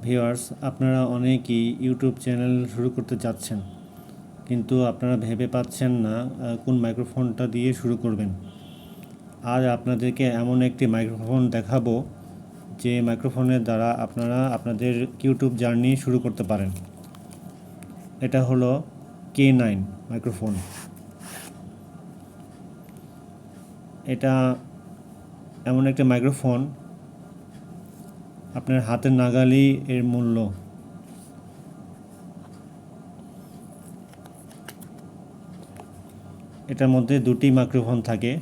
Viewers, আপনারা অনেকেই YouTube channel শুরু করতে চাচ্ছেন, কিন্তু আপনারা ভেবে পাচ্ছেন না কোন মাইক্রোফোনটা দিয়ে শুরু করবেন। আজ আপনাদেরকে এমন একটি মাইক্রোফোন দেখাবো যে মাইক্রোফোনের দ্বারা আপনারা আপনাদের ইউটিউব জার্নি শুরু করতে পারেন। এটা হলো K9 মাইক্রোফোন। এটা এমন একটা মাইক্রোফোন, আপনার হাতের নাগালেই এর মূল্য। এটার মধ্যে দুটি মাইক্রোফোন থাকে,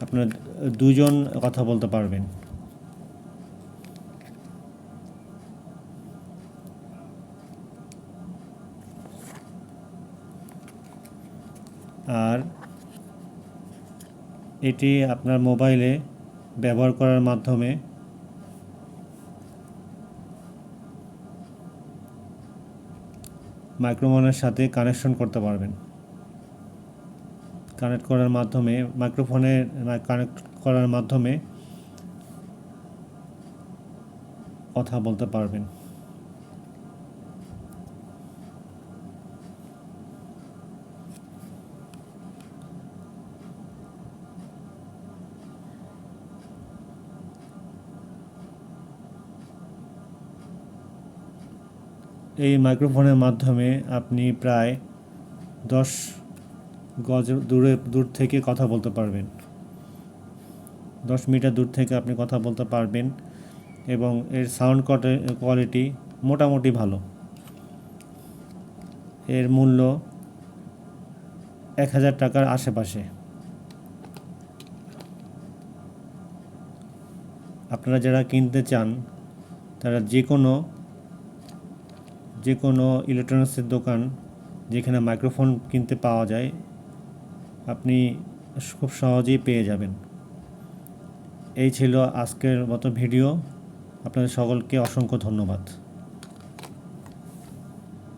আপনার দুজন কথা বলতে পারবেন। আর এটি আপনার মোবাইলে ব্যবহার করার মাধ্যমে মাইক্রোফোনের সাথে কানেকশন করতে পারবেন। কানেক্ট করার মাধ্যমে কথা বলতে পারবেন। এই মাইক্রোফোনের মাধ্যমে আপনি প্রায় 10 গজ দূর থেকে কথা বলতে পারবেন। 10 মিটার দূর থেকে আপনি কথা বলতে পারবেন এবং এর সাউন্ড কোয়ালিটি মোটামুটি ভালো। এর মূল্য 1000 টাকার আশেপাশে। আপনারা যারা কিনতে চান তারা যে কোনো ইলেকট্রনিক্সের দোকান যেখানে মাইক্রোফোন কিনতে পাওয়া যায় আপনি খুব সহজেই পেয়ে যাবেন। এই ছিল আজকের মতো ভিডিও। আপনাদের সকলকে অসংখ্য ধন্যবাদ।